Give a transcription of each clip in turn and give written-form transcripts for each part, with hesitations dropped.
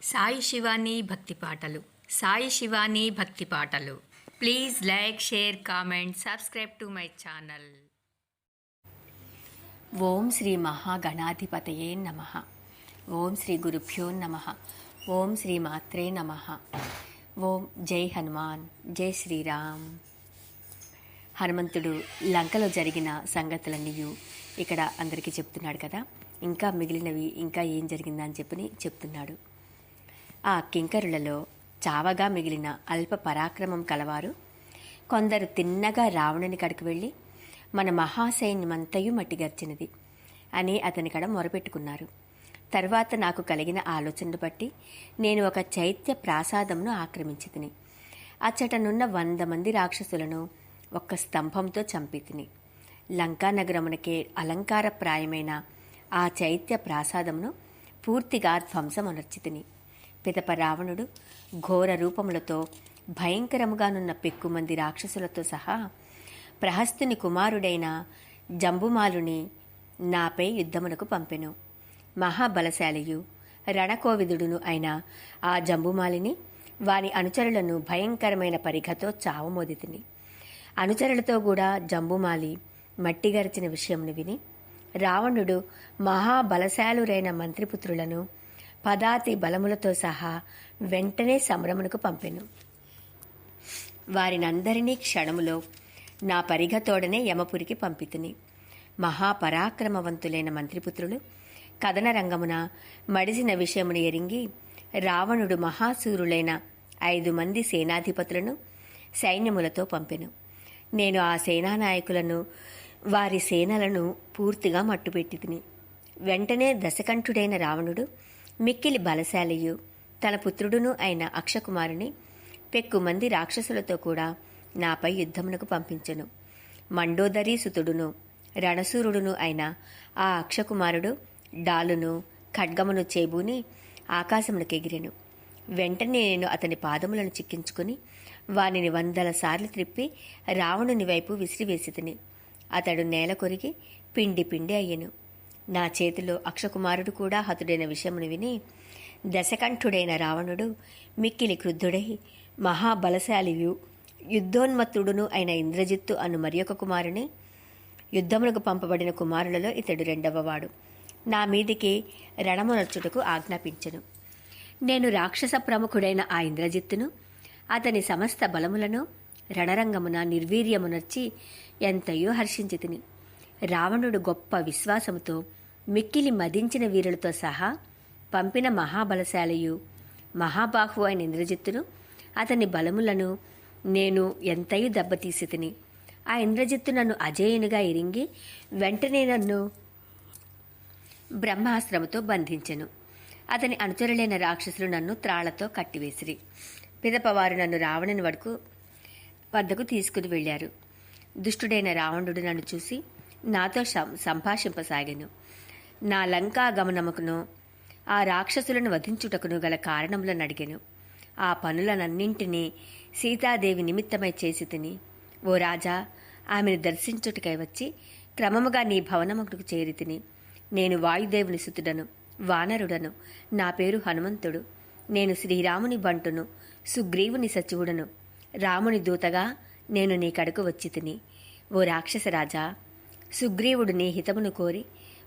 సాయి శివాని భక్తి పాటలు. సాయి శివాని భక్తి పాటలు. Please like, share, comment, subscribe to my channel. ఓం శ్రీ మహాగణాధిపతయే నమః. ఓం శ్రీ గురుభ్యో నమః. ఓం శ్రీ మాత్రే నమః. ఓం జై హనుమాన్, జై శ్రీరామ్. హనుమంతుడు లంకలో జరిగిన సంగతులన్నీ ఇక్కడ అందరికీ చెప్తున్నాడు కదా. ఇంకా మిగిలినవి ఇంకా ఏం జరిగిందని చెప్తున్నాడు. ఆ కింకరులలో చావగా మిగిలిన అల్ప పరాక్రమం కలవారు కొందరు తిన్నగా రావణుని కడకు వెళ్ళి, మన మహాసైన్యమంతయు మట్టిగర్చినది అని అతని కడ మొరపెట్టుకున్నారు. తర్వాత నాకు కలిగిన ఆలోచనను బట్టి నేను ఒక చైత్య ప్రాసాదంను ఆక్రమించి తిని అచ్చటనున్న 100 మంది రాక్షసులను ఒక్క స్తంభంతో చంపి తిని లంకానగరమునకే అలంకారప్రాయమైన ఆ చైత్య ప్రాసాదమును పూర్తిగా ధ్వంసమనర్చి తిని పిదప రావణుడు ఘోర రూపములతో భయంకరముగానున్న పెక్కుమంది రాక్షసులతో సహా ప్రహస్తుని కుమారుడైన జంబుమాలుని నాపై యుద్ధమునకు పంపెను. మహాబలశాలియు రణకోవిదుడును అయిన ఆ జంబుమాలిని వాని అనుచరులను భయంకరమైన పరిఘతో చావమోదితిని. అనుచరులతో కూడా జంబుమాలి మట్టిగరిచిన విషయమును విని రావణుడు మహాబలశాలురైన మంత్రిపుత్రులను పదాతి బలములతో సహా వెంటనే సంభ్రమునకు పంపెను. వారినందరినీ క్షణములో నా పరిఘతోడనే యమపురికి పంపితిని. మహాపరాక్రమవంతులైన మంత్రిపుత్రులు కథన రంగమున మడిసిన విషయమును ఎరింగి రావణుడు మహాసూరులైన 5 మంది సేనాధిపతులను సైన్యములతో పంపెను. నేను ఆ సేనానాయకులను వారి సేనలను పూర్తిగా మట్టుపెట్టి తిని వెంటనే దశకంఠుడైన రావణుడు మిక్కిలి బలశాలియు తన పుత్రుడును అయిన అక్షకుమారుని పెక్కుమంది రాక్షసులతో కూడా నాపై యుద్ధమునకు పంపించెను. మండోదరీ సుతుడును రణసూరుడును అయిన ఆ అక్షకుమారుడు డాలును ఖడ్గమును చేబూని ఆకాశమునకెగిరెను. వెంటనే నేను అతని పాదములను చిక్కించుకుని వానిని 100 సార్లు త్రిప్పి రావణుని వైపు విసిరివేసితిని. అతడు నేల కొరిగి పిండి పిండి అయ్యెను. నా చేతిలో అక్షకుమారుడు కూడా హతుడైన విషయమును విని దశకంఠుడైన రావణుడు మిక్కిలి క్రుద్ధుడై మహాబలశాలియు యుద్ధోన్మత్తుడును అయిన ఇంద్రజిత్తు అను మరియొక కుమారుని, యుద్ధమునకు పంపబడిన కుమారులలో ఇతడు 2వవాడు, నా మీదికి రణమునర్చుటకు ఆజ్ఞాపించెను. నేను రాక్షస ప్రముఖుడైన ఆ ఇంద్రజిత్తును అతని సమస్త బలములను రణరంగమున నిర్వీర్యమునర్చి ఎంతయో హర్షించి తిని రావణుడు గొప్ప విశ్వాసముతో మిక్కిలి మదించిన వీరులతో సహా పంపిన మహాబలశాలియు మహాబాహు అయిన ఇంద్రజిత్తును అతని బలములను నేను ఎంతయు దెబ్బతీసి తిని ఆ ఇంద్రజిత్తు నన్ను అజేయునిగా ఇరింగి వెంటనే నన్ను బ్రహ్మాస్త్రముతో బంధించెను. అతని అనుచరులైన రాక్షసులు నన్ను త్రాళ్లతో కట్టివేసిరి. పిదపవారు నన్ను రావణుని వద్దకు తీసుకుని వెళ్లారు. దుష్టుడైన రావణుడు నన్ను చూసి నాతో సంభాషింపసాగెను. నా లంకా గమనముకును ఆ రాక్షసులను వధించుటకును గల కారణములను అడిగెను. ఆ పనులనన్నింటినీ సీతాదేవి నిమిత్తమై చేసి తిని, ఓ రాజా, ఆమెను దర్శించుటకై వచ్చి క్రమముగా నీ భవనముకు చేరి తిని, నేను వాయుదేవుని సుతుడను, వానరుడను, నా పేరు హనుమంతుడు, నేను శ్రీరాముని బంటును, సుగ్రీవుని సచివుడను, రాముని దూతగా నేను నీ కడకు వచ్చి తిని. ఓ రాక్షసరాజా, సుగ్రీవుడు నీ హితమును కోరి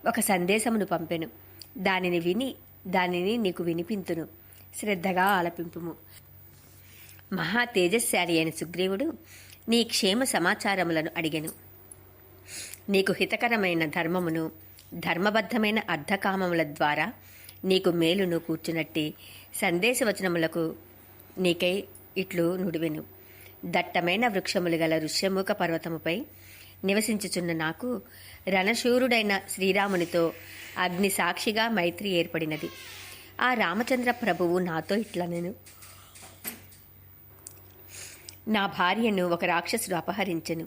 ఒక సందేశమును పంపెను. దానిని నీకు వినిపింతును, శ్రద్ధగా ఆలపింపుము. మహా తేజస్శాలి అయిన సుగ్రీవుడు నీ క్షేమ సమాచారములను అడిగెను. నీకు హితకరమైన ధర్మమును ధర్మబద్ధమైన అర్ధకామముల ద్వారా నీకు మేలును కూర్చునట్టి సందేశవచనములకు నీకై ఇట్లు నుడివెను. దట్టమైన వృక్షములు గల ఋష్యముఖ పర్వతముపై నివసించుచున్న నాకు రణశూరుడైన శ్రీరామునితో అగ్ని సాక్షిగా మైత్రి ఏర్పడినది. ఆ రామచంద్ర ప్రభువు నాతో ఇట్లనెను, నా భార్యను ఒక రాక్షసుడు అపహరించెను.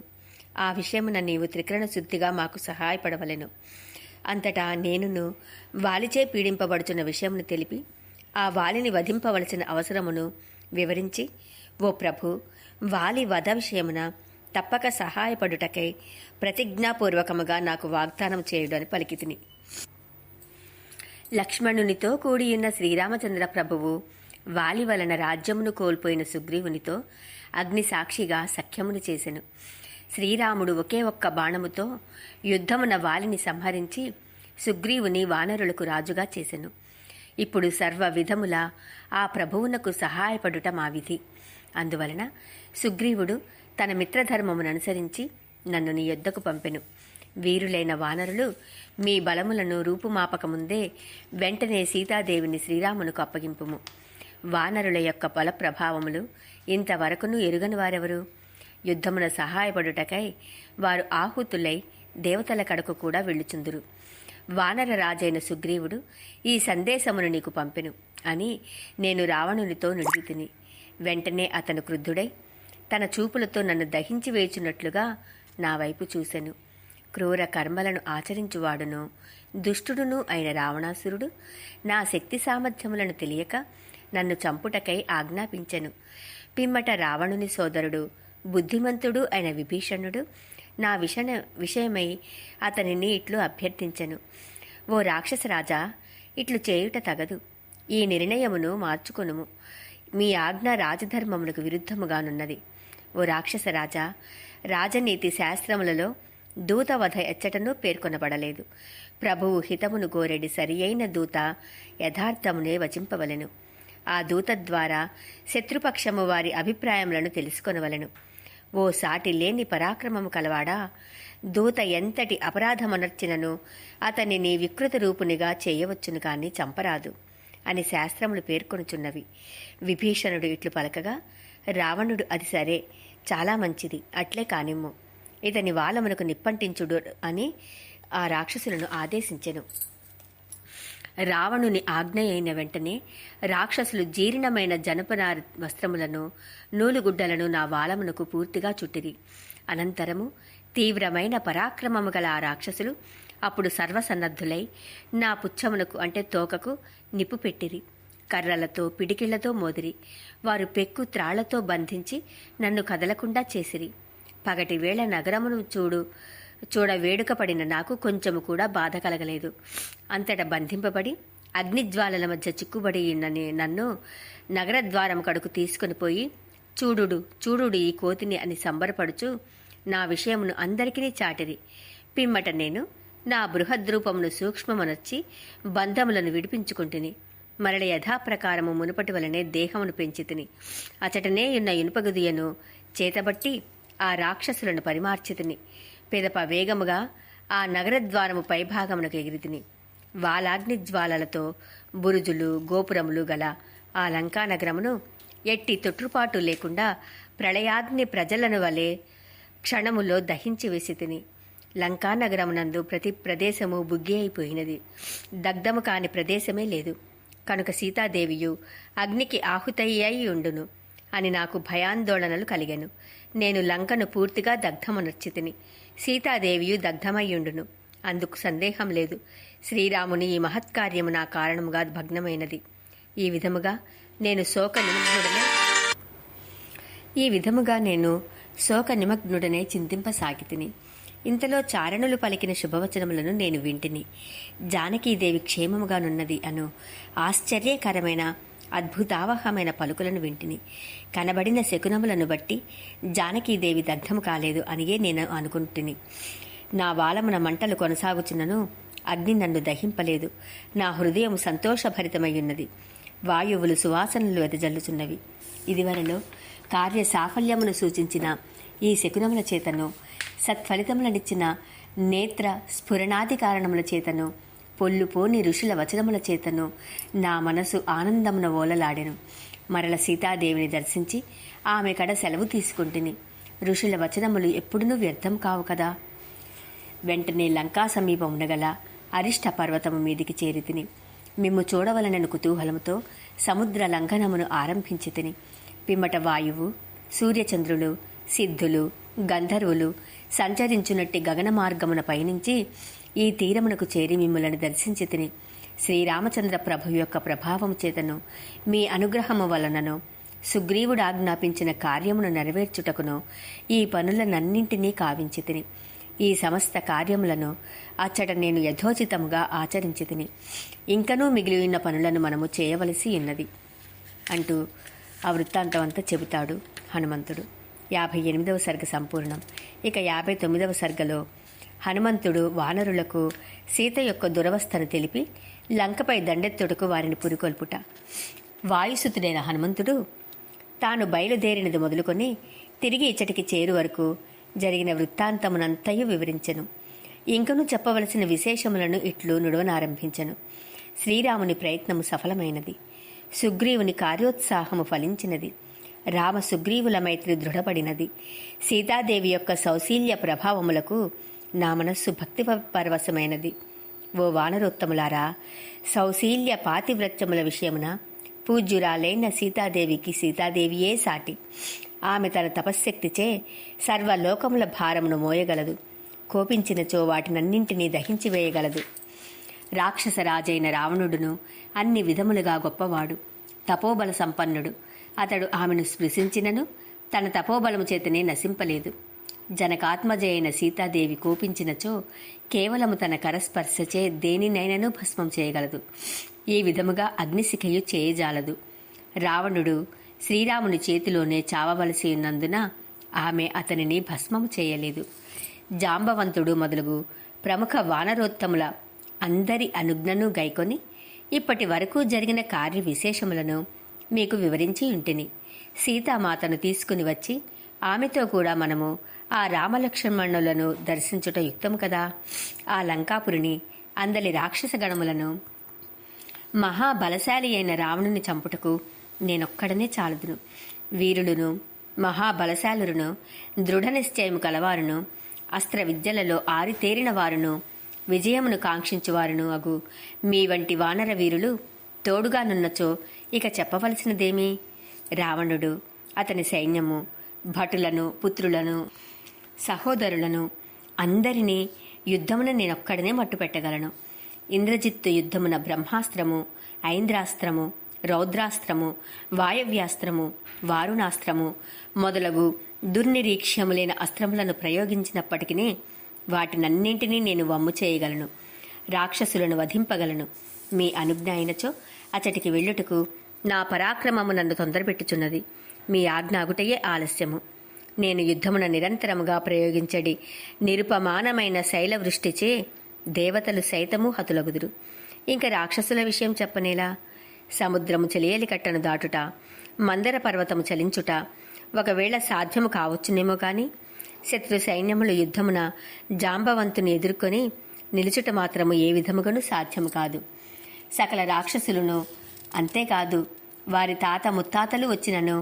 ఆ విషయమున నీవు త్రికరణ శుద్ధిగా మాకు సహాయపడవలెను. అంతటా నేనును వాలిచే పీడింపబడుచున్న విషయమును తెలిపి ఆ వాలిని వధింపవలసిన అవసరమును వివరించి, ఓ ప్రభు, వాలి వధ విషయమున తప్పక సహాయపడుటకై ప్రతిజ్ఞాపూర్వకముగా నాకు వాగ్దానం చేయుడు అని పలికితిని. లక్ష్మణునితో కూడియున్న శ్రీరామచంద్ర ప్రభువు వాలి వలన రాజ్యమును కోల్పోయిన సుగ్రీవునితో అగ్ని సాక్షిగా సఖ్యమును చేసెను. శ్రీరాముడు ఒకే ఒక్క బాణముతో యుద్ధమున వాలిని సంహరించి సుగ్రీవుని వానరులకు రాజుగా చేసెను. ఇప్పుడు సర్వ విధముల ఆ ప్రభువునకు సహాయపడుట మా విధి. అందువలన సుగ్రీవుడు తన మిత్రధర్మముననుసరించి నన్ను నీ యొద్దకు పంపెను. వీరులైన వానరులు మీ బలములను రూపుమాపకముందే వెంటనే సీతాదేవిని శ్రీరామునకు అప్పగింపుము. వానరుల యొక్క బల ప్రభావములు ఇంతవరకును ఎరుగని వారెవరు? యుద్ధమున సహాయపడుటకై వారు ఆహుతులై దేవతల కడకు కూడా వెళ్ళుచుందురు. వానర రాజైన సుగ్రీవుడు ఈ సందేశమును నీకు పంపెను అని నేను రావణునితో నిడిగితిని. వెంటనే అతను క్రుద్ధుడై తన చూపులతో నన్ను దహించి వేచున్నట్లుగా నా వైపు చూసెను. క్రూర కర్మలను ఆచరించువాడును దుష్టుడును అయిన రావణాసురుడు నా శక్తి సామర్థ్యములను తెలియక నన్ను చంపుటకై ఆజ్ఞాపించెను. పిమ్మట రావణుని సోదరుడు బుద్ధిమంతుడు అయిన విభీషణుడు నా విషయమై అతనిని ఇట్లు అభ్యర్థించెను. ఓ రాక్షసరాజా, ఇట్లు చేయుట తగదు. ఈ నిర్ణయమును మార్చుకొనుము. మీ ఆజ్ఞ రాజధర్మములకు విరుద్ధముగానున్నది. ఓ రాక్షసరాజా, రాజనీతి శాస్త్రములలో దూతవధ ఎచ్చటనూ పేర్కొనబడలేదు. ప్రభువు హితమును కోరెడి సరి అయిన దూత యథార్థమునే వచింపవలెను. ఆ దూత ద్వారా శత్రుపక్షము వారి అభిప్రాయములను తెలుసుకొనవలెను. ఓ సాటి లేని పరాక్రమము కలవాడా, దూత ఎంతటి అపరాధమనర్చినను అతనిని వికృత రూపునిగా చేయవచ్చును కాని చంపరాదు అని శాస్త్రములు పేర్కొనుచున్నవి. విభీషణుడు ఇట్లు పలకగా రావణుడు అది సరే, చాలా మంచిది, అట్లే కానిమ్ము, ఇతని వాలమునకు నిప్పంటించుడు అని ఆ రాక్షసులను ఆదేశించెను. రావణుని ఆజ్ఞ అయిన వెంటనే రాక్షసులు జీర్ణమైన జనపనార వస్త్రములను నూలుగుడ్డలను నా వాలమునకు పూర్తిగా చుట్టిరి. అనంతరము తీవ్రమైన పరాక్రమము గల ఆ రాక్షసులు అప్పుడు సర్వసన్నద్ధులై నా పుచ్చమునకు అంటే తోకకు నిప్పు పెట్టిరి. కర్రలతో పిడికిళ్లతో మోదిరి. వారు పెక్కు త్రాళ్లతో బంధించి నన్ను కదలకుండా చేసిరి. పగటి వేళ నగరమును చూడ వేడుకపడిన నాకు కొంచెము కూడా బాధ కలగలేదు. అంతటా బంధింపబడి అగ్నిజ్వాలల మధ్య చిక్కుబడి నన్ను నగరద్వారం కడుకు తీసుకుని పోయి చూడు ఈ కోతిని అని సంబరపడుచు నా విషయమును అందరికీ చాటిరి. పిమ్మట నేను నా బృహద్రూపమును సూక్ష్మమనొచ్చి బంధములను విడిపించుకుంటుని మరల యథాప్రకారము మునుపటి వలనే దేహమును పెంచితిని. అచటనే ఉన్న ఇనుపగదుయను చేతబట్టి ఆ రాక్షసులను పరిమార్చితిని. పిదప వేగముగా ఆ నగరద్వారము పైభాగమునకు ఎగిరితిని. వాలాగ్నిజ్వాలలతో బురుజులు గోపురములు గల ఆ లంకా నగరమును ఎట్టి తొట్టుపాటు లేకుండా ప్రళయాగ్ని ప్రజలను వలె క్షణములో దహించి వేసి తిని. లంకానగరమునందు ప్రతి ప్రదేశము బుగ్గి అయిపోయినది. దగ్ధము కాని ప్రదేశమే లేదు. కనుక సీతాదేవియు అగ్నికి ఆహుతయ్యాయి ఉండును అని నాకు భయాందోళనలు కలిగెను. నేను లంకను పూర్తిగా దగ్ధమునర్చితిని. సీతాదేవియు దగ్ధమయ్యుండును, అందుకు సందేహం లేదు. శ్రీరాముని ఈ మహత్కార్యము నా కారణముగా భగ్నమైనది. ఈ విధముగా నేను శోక నిమగ్నుడనే చింతింపసాగితిని. ఇంతలో చారణులు పలికిన శుభవచనములను నేను వింటిని. జానకీదేవి క్షేమముగానున్నది అను ఆశ్చర్యకరమైన అద్భుతావహమైన పలుకులను వింటిని. కనబడిన శకునములను బట్టి జానకీదేవి దగ్ధము కాలేదు అనియే నేను అనుకుంటుని. నా వాలమున మంటలు కొనసాగుచున్నను అగ్ని నన్ను దహింపలేదు. నా హృదయం సంతోషభరితమయ్యున్నది. వాయువులు సువాసనలు వెదజల్లుచున్నవి. ఇదివరలో కార్య సాఫల్యమును సూచించిన ఈ శకునముల చేతను, సత్ఫలితములనిచ్చిన నేత్ర స్ఫురణాది కారణముల చేతను, పొల్లుపోని ఋషుల వచనముల చేతను నా మనసు ఆనందమున ఓలలాడెను. మరల సీతాదేవిని దర్శించి ఆమె కడ సెలవు తీసుకుంటుని. ఋషుల వచనములు ఎప్పుడునూ వ్యర్థం కావు కదా. వెంటనే లంకా సమీపమున గల అరిష్ట పర్వతము మీదికి చేరితిని. మిమ్ము చూడవలనను కుతూహలముతో సముద్ర లంఘనమును ఆరంభించితిని. పిమ్మట వాయువు, సూర్యచంద్రులు, సిద్ధులు, గంధర్వులు సంచరించునట్టి గగన మార్గమున పయనించి ఈ తీరమునకు చేరి మిమ్ములను దర్శించి తిని. శ్రీరామచంద్ర ప్రభు యొక్క ప్రభావము చేతను మీ అనుగ్రహము వలనను సుగ్రీవుడు ఆజ్ఞాపించిన కార్యమును నెరవేర్చుటకును ఈ పనులనన్నింటినీ కావించి తిని. ఈ సమస్త కార్యములను అచ్చట నేను యథోచితముగా ఆచరించితిని. ఇంకనూ మిగిలి ఉన్న పనులను మనము చేయవలసి ఉన్నది అంటూ ఆ వృత్తాంతం అంతా చెబుతాడు హనుమంతుడు. 58వ సర్గ సంపూర్ణం. ఇక 59వ సర్గలో హనుమంతుడు వానరులకు సీత యొక్క దురవస్థను తెలిపి లంకపై దండెత్తుటకు వారిని పురికొల్పుట. వాయుసుతుడైన హనుమంతుడు తాను బయలుదేరినది మొదలుకొని తిరిగి ఇచ్చటికి చేరు వరకు జరిగిన వృత్తాంతమునంతయు వివరించెను. ఇంకనూ చెప్పవలసిన విశేషములను ఇట్లు నుడవనారంభించెను. శ్రీరాముని ప్రయత్నము సఫలమైనది. సుగ్రీవుని కార్యోత్సాహము ఫలించినది. రామ సుగ్రీవుల మైత్రి దృఢపడినది. సీతాదేవి యొక్క సౌశీల్య ప్రభావములకు నా మనస్సు భక్తి పరవశమైనది. ఓ వానరోత్తములారా, సౌశీల్య పాతివ్రత్యముల విషయమున పూజ్యురాలైన సీతాదేవికి సీతాదేవియే సాటి. ఆమె తన తపశ్శక్తిచే సర్వలోకముల భారమును మోయగలదు. కోపించినచో వాటినన్నింటినీ దహించివేయగలదు. రాక్షసరాజైన రావణుడును అన్ని విధములుగా గొప్పవాడు, తపోబల సంపన్నుడు. అతడు ఆమెను స్పృశించినను తన తపోబలము చేతనే నశింపలేదు. జనకాత్మజ అయిన సీతాదేవి కోపించినచో కేవలము తన కరస్పర్శచే దేనినైనను భస్మం చేయగలదు. ఈ విధముగా అగ్నిశిఖయు చేయజాలదు. రావణుడు శ్రీరాముని చేతిలోనే చావవలసి ఉన్నందున ఆమె అతనిని భస్మము చేయలేదు. జాంబవంతుడు మొదలుగు ప్రముఖ వానరోత్తముల అందరి అనుజ్ఞను గైకొని ఇప్పటి వరకు జరిగిన కార్య విశేషములను మీకు వివరించి ఉంటిని. సీతామాతను తీసుకుని వచ్చి ఆమెతో కూడా మనము ఆ రామలక్ష్మణులను దర్శించుట యుక్తము కదా. ఆ లంకాపురిని, అందలి రాక్షస గణములను, మహాబలశాలి అయిన రావణుని చంపుటకు నేనొక్కడనే చాలదును. వీరుడును, మహాబలశాలురును, దృఢ నిశ్చయము కలవారును, అస్త్ర విద్యలలో ఆరితేరిన వారును, విజయమును కాంక్షించువారును అగు మీ వంటి వానర వీరులు తోడుగానున్నచో ఇక చెప్పవలసినదేమి? రావణుడు, అతని సైన్యము, భటులను, పుత్రులను, సహోదరులను అందరినీ యుద్ధమున నేనొక్కడనే మట్టుపెట్టగలను. ఇంద్రజిత్తు యుద్ధమున బ్రహ్మాస్త్రము, ఐంద్రాస్త్రము, రౌద్రాస్త్రము, వాయవ్యాస్త్రము, వారుణాస్త్రము మొదలగు దుర్నిరీక్ష్యములైన అస్త్రములను ప్రయోగించినప్పటికీ వాటినన్నింటినీ నేను వమ్ము చేయగలను. రాక్షసులను వధింపగలను. మీ అనుజ్ఞ అయినచో అచటికి వెళ్ళుటకు నా పరాక్రమము నన్ను తొందరపెట్టుచున్నది. మీ ఆజ్ఞాగుటయే ఆలస్యము. నేను యుద్ధమున నిరంతరముగా ప్రయోగించడి నిరుపమానమైన శైలవృష్టిచే దేవతలు సైతము హతులగుదురు. ఇంక రాక్షసుల విషయం చెప్పనేలా? సముద్రము చెలియలి కట్టను దాటుట, మందర పర్వతము చలించుట ఒకవేళ సాధ్యము కావచ్చునేమో కాని శత్రు సైన్యములు యుద్ధమున జాంబవంతుని ఎదుర్కొని నిలుచుట మాత్రము ఏ విధముగాను సాధ్యము కాదు. సకల రాక్షసులను, అంతేకాదు వారి తాత ముత్తాతలు వచ్చినను,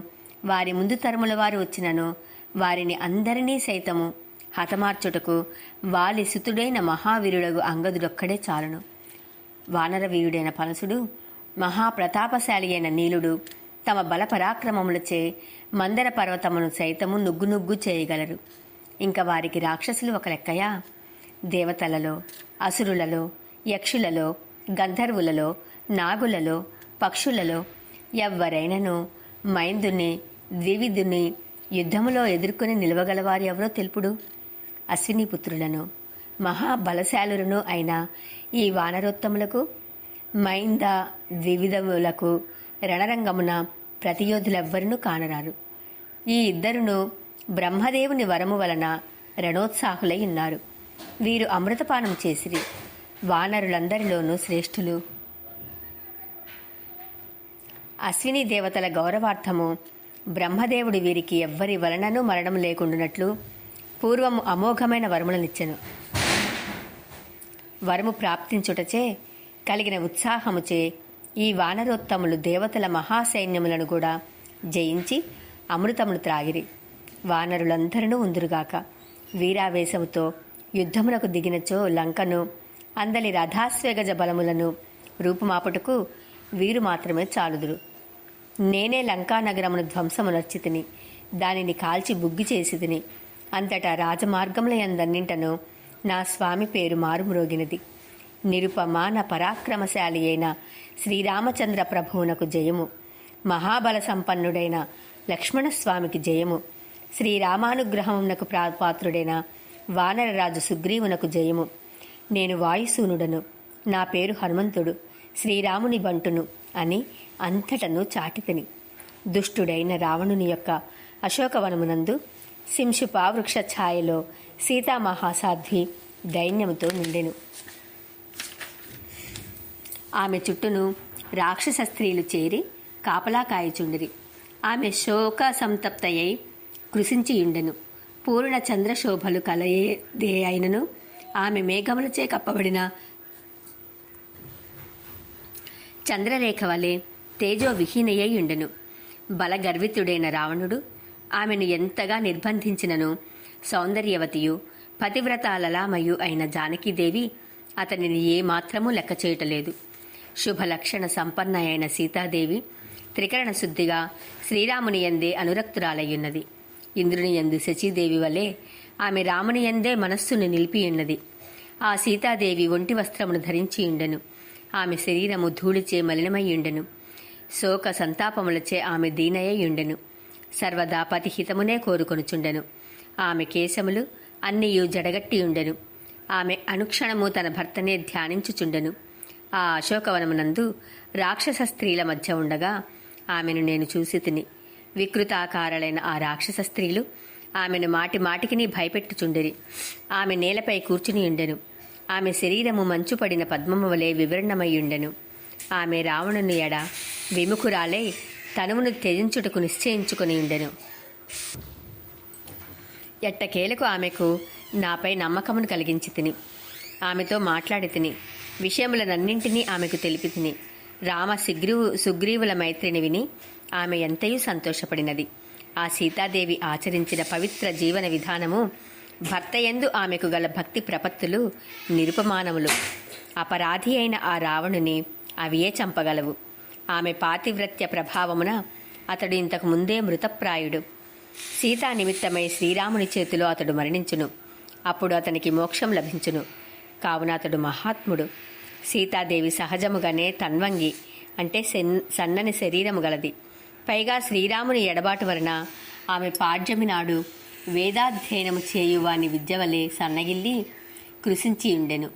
వారి ముందు తరముల వారు వచ్చినను వారిని అందరినీ సైతము హతమార్చుటకు వాలి సుతుడైన మహావీరుడగు అంగదుడొక్కడే చాలును. వానర వీరుడైన పనసుడు, మహాప్రతాపశాలి అయిన నీలుడు తమ బల పరాక్రమములచే మందర పర్వతమును సైతము నుగ్గు చేయగలరు. ఇంకా వారికి రాక్షసులు ఒక లెక్కయా? దేవతలలో, అసురులలో, యక్షులలో, గంధర్వులలో, నాగులలో, పక్షులలో ఎవ్వరైనను మైందుని, ద్వివిధుని యుద్ధములో ఎదుర్కొని నిలవగలవారు ఎవరో తెలుపుడు. అశ్వినీపుత్రులను, మహాబలశాలులను అయిన ఈ వానరోత్తములకు, మైంద ద్వివిధములకు రణరంగమున ప్రతియోధులెవ్వరునూ కానరారు. ఈ ఇద్దరును బ్రహ్మదేవుని వరము వలన రణోత్సాహులై ఉన్నారు. వీరు అమృతపానం చేసిరి. వానరులందరిలోనూ శ్రేష్ఠులు. అశ్విని దేవతల గౌరవార్థము బ్రహ్మదేవుడు వీరికి ఎవ్వరి వలననూ మరణం లేకుండానట్లు పూర్వము అమోఘమైన వరములనిచ్చెను. వరము ప్రాప్తించుటచే కలిగిన ఉత్సాహముచే ఈ వానరోత్తములు దేవతల మహాసైన్యములను కూడా జయించి అమృతమును త్రాగిరి. వానరులందరూ ఉందురుగాక. వీరావేశముతో యుద్ధమునకు దిగినచో లంకను, అందలి రథాశ్వేగజ బలములను రూపుమాపుటకు వీరు మాత్రమే చాలుదురు. నేనే లంకానగరమును ధ్వంసమునర్చితిని, దానిని కాల్చి బుగ్గి చేసితిని. అంతటా రాజమార్గముల యందన్నింటను నా స్వామి పేరు మారుమ్రోగినది. నిరుపమాన పరాక్రమశాలి అయిన శ్రీరామచంద్ర ప్రభువునకు జయము. మహాబల సంపన్నుడైన లక్ష్మణస్వామికి జయము. శ్రీరామానుగ్రహమునకు పాత్రుడైన వానరరాజు సుగ్రీవునకు జయము. నేను వాయుసూనుడను, నా పేరు హనుమంతుడు, శ్రీరాముని బంటును అని అంతటను చాటితిని. దుష్టుడైన రావణుని యొక్క అశోకవనమునందు సింశుపావృక్ష ఛాయలో సీతామహాసాధ్వి దైన్యముతో నిండెను. ఆమె చుట్టూను రాక్షస స్త్రీలు చేరి కాపలా కాయచుండిరి. ఆమె శోక సంతప్తయై కృశించియుండెను. పూర్ణ చంద్రశోభలు కలయేదే అయినను ఆమె మేఘములచే కప్పబడిన చంద్రరేఖ వలె తేజో విహీనయ్యై ఉండెను. బలగర్వితుడైన రావణుడు ఆమెను ఎంతగా నిర్బంధించినను సౌందర్యవతియు పతివ్రతాలలామయు అయిన జానకీదేవి అతనిని ఏమాత్రమూ లెక్క చేయటలేదు. శుభలక్షణ సంపన్న అయిన సీతాదేవి త్రికరణ శుద్ధిగా శ్రీరాముని యందే అనురక్తురాలయ్యున్నది. ఇంద్రుని యందు శచీదేవి వలె ఆమె రాముని యందే మనస్సును నిలిపియున్నది. ఆ సీతాదేవి ఒంటి వస్త్రమును ధరించియుండెను. ఆమె శరీరము ధూళిచే మలినమయ్యుండెను. శోక సంతాపములచే ఆమె దీనయ్యుండెను. సర్వదా పతిహితమునే కోరుకొనుచుండెను. ఆమె కేశములు అన్నియు జడగట్టియుండెను. ఆమె అనుక్షణము తన భర్తనే ధ్యానించుచుండెను. ఆ అశోకవనమునందు రాక్షస స్త్రీల మధ్య ఉండగా ఆమెను నేను చూసి తిని. వికృతాకారాలైన ఆ రాక్షస స్త్రీలు ఆమెను మాటి మాటికిని భయపెట్టుచుండిరి. ఆమె నేలపై కూర్చుని ఉండెను. ఆమె శరీరము మంచుపడిన పద్మము వలె వివరణమయ్యుండెను. ఆమె రావణుని ఎడ విముఖురాలై తనువును త్యజించుటకు నిశ్చయించుకుని ఉండెను. ఎట్టకేలకు ఆమెకు నాపై నమ్మకమును కలిగించి తిని. ఆమెతో మాట్లాడి తిని. విషయములనన్నింటినీ ఆమెకు తెలిపి తిని. రామ సుగ్రీవుల మైత్రిని విని ఆమె ఎంతయూ సంతోషపడినది. ఆ సీతాదేవి ఆచరించిన పవిత్ర జీవన విధానము, భర్తయందు ఆమెకు గల భక్తి ప్రపత్తులు నిరుపమానములు. అపరాధి అయిన ఆ రావణుని అవియే చంపగలవు. ఆమె పాతివ్రత్య ప్రభావమున అతడు ఇంతకు ముందే మృతప్రాయుడు. సీతా నిమిత్తమై శ్రీరాముని చేతిలో అతడు మరణించును. అప్పుడు అతనికి మోక్షం లభించును. కావున అతడు మహాత్ముడు. సీతాదేవి సహజముగానే తన్వంగి, అంటే సన్నని శరీరము గలది. పైగా శ్రీరాముని ఎడబాటు వలన ఆమె పాడ్యమి నాడు వేదాధ్యయనము చేయువాని విద్య వలె సన్నగిల్లి కృశించియుండెను.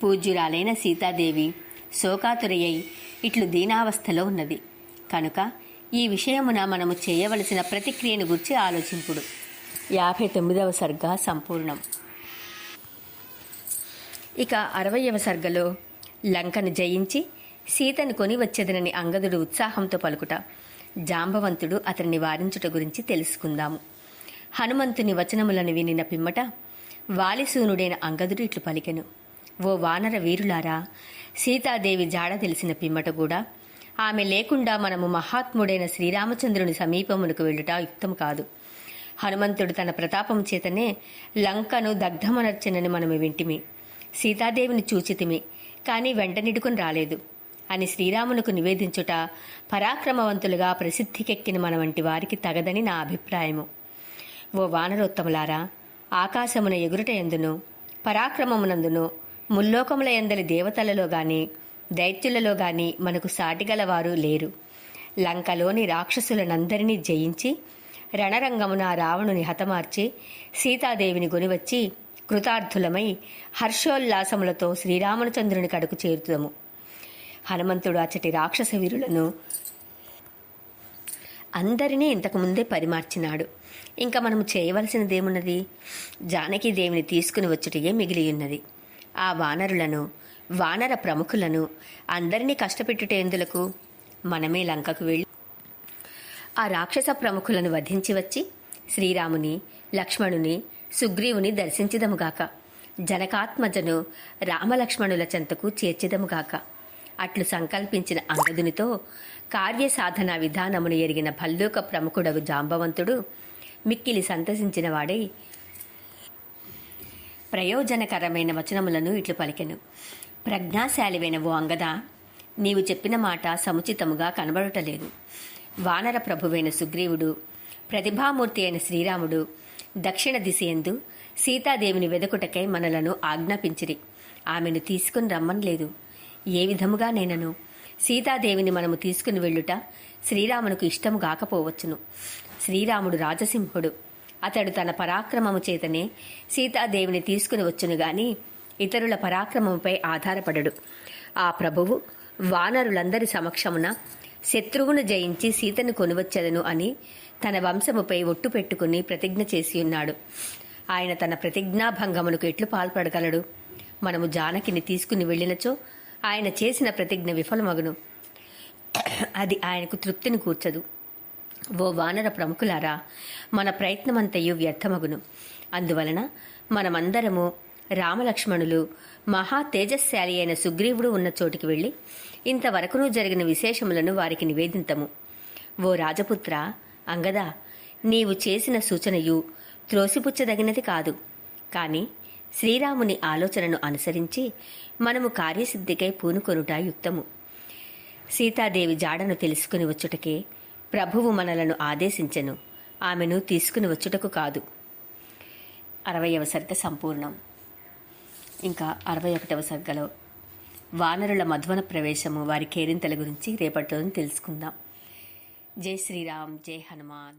పూజ్యురాలైన సీతాదేవి శోకాతురయ్యి ఇట్లు దీనావస్థలో ఉన్నది. కనుక ఈ విషయమున మనము చేయవలసిన ప్రతిక్రియను గురించి ఆలోచింపుడు. 59వ సర్గ సంపూర్ణం. ఇక 60వ సర్గలో లంకను జయించి సీతను కొని వచ్చేదనని అంగదుడు ఉత్సాహంతో పలుకుట, జాంబవంతుడు అతన్ని వారించుట గురించి తెలుసుకుందాము. హనుమంతుని వచనములను వినిన పిమ్మట వాలిసూనుడైన అంగదుడు ఇట్లు పలికెను. ఓ వానర వీరులారా, సీతాదేవి జాడ తెలిసిన పిమ్మట కూడా ఆమె లేకుండా మనము మహాత్ముడైన శ్రీరామచంద్రుని సమీపమునకు వెళ్ళుట యుక్తం కాదు. హనుమంతుడు తన ప్రతాపము చేతనే లంకను దగ్ధమనర్చెనని మనము వింటిమి. సీతాదేవిని చూచితిమి, కాని వెంటనిడుకుని రాలేదు అని శ్రీరామునకు నివేదించుట పరాక్రమవంతులుగా ప్రసిద్ధికెక్కిన మన వంటి వారికి తగదని నా అభిప్రాయము. ఓ వానరోత్తములారా, ఆకాశమున ఎగురుట ఎందును పరాక్రమమునందును ముల్లోకముల ఎందలి దేవతలలో గాని దైత్యులలో గాని మనకు సాటిగలవారు లేరు. లంకలోని రాక్షసులనందరినీ జయించి రణరంగమున రావణుని హతమార్చి సీతాదేవిని గొనివచ్చి కృతార్థులమై హర్షోల్లాసములతో శ్రీరామచంద్రుని కడుకు చేరుతాము. హనుమంతుడు అచ్చటి రాక్షస వీరులను అందరినీ ఇంతకుముందే పరిమార్చినాడు. ఇంకా మనము చేయవలసినదేమున్నది? జానకీదేవిని తీసుకుని వచ్చుటయే మిగిలియున్నది. ఆ వానరులను, వానర ప్రముఖులను అందరినీ కష్టపెట్టుటేందులకు మనమే లంకకు వెళ్ళి ఆ రాక్షస ప్రముఖులను వధించి వచ్చి శ్రీరాముని, లక్ష్మణుని, సుగ్రీవుని దర్శించిదముగాక. జనకాత్మజను రామలక్ష్మణుల చెంతకు చేర్చిదముగాక. అట్లు సంకల్పించిన అంగదునితో కార్యసాధన విధానమును ఎరిగిన భల్లూక ప్రముఖుడగు జాంబవంతుడు మిక్కిలి సంతసించిన వాడై ప్రయోజనకరమైన వచనములను ఇట్లు పలికెను. ప్రజ్ఞాశాలివైన ఓ అంగదా, నీవు చెప్పిన మాట సముచితముగా కనబడటలేదు. వానర ప్రభువైన సుగ్రీవుడు, ప్రతిభామూర్తి అయిన శ్రీరాముడు దక్షిణ దిశయందు సీతాదేవిని వెదకుటకై మనలను ఆజ్ఞాపించిరి. ఆమెను తీసుకుని రమ్మనలేదు. ఏ విధముగా నేనను సీతాదేవిని మనము తీసుకుని వెళ్ళుట శ్రీరామునకు ఇష్టము కాకపోవచ్చును. శ్రీరాముడు రాజసింహుడు. అతడు తన పరాక్రమము చేతనే సీతాదేవిని తీసుకుని వచ్చును గాని ఇతరుల పరాక్రమముపై ఆధారపడడు. ఆ ప్రభువు వానరులందరి సమక్షమున శత్రువును జయించి సీతను కొనువచ్చెదను అని తన వంశముపై ఒట్టు పెట్టుకుని ప్రతిజ్ఞ చేసి ఉన్నాడు. ఆయన తన ప్రతిజ్ఞాభంగమునకు ఎట్లు పాల్పడగలడు? మనము జానకిని తీసుకుని వెళ్ళినచో ఆయన చేసిన ప్రతిజ్ఞ విఫలమగును. అది ఆయనకు తృప్తిని కూర్చదు. ఓ వానర ప్రముఖులారా, మన ప్రయత్నమంతయు వ్యర్థమగును. అందువలన మనమందరము రామలక్ష్మణులు మహా తేజస్శాలి అయిన సుగ్రీవుడు ఉన్న చోటికి వెళ్ళి ఇంతవరకునూ జరిగిన విశేషములను వారికి నివేదింతము. ఓ రాజపుత్ర అంగదా, నీవు చేసిన సూచనయు త్రోసిపుచ్చదగినది కాదు. కాని శ్రీరాముని ఆలోచనను అనుసరించి మనము కార్యసిద్ధికై పూనుకొనుట యుక్తము. సీతాదేవి జాడను తెలుసుకుని వచ్చుటకే ప్రభువు మనలను ఆదేశించెను, ఆమెను తీసుకుని వచ్చుటకు కాదు. 60వ సర్గ సంపూర్ణం. ఇంకా 61వ సర్గలో వానరుల మధ్వన ప్రవేశము, వారి కేరింతల గురించి రేపటి రోజున తెలుసుకుందాం. జై శ్రీరామ్, జై హనుమాన్.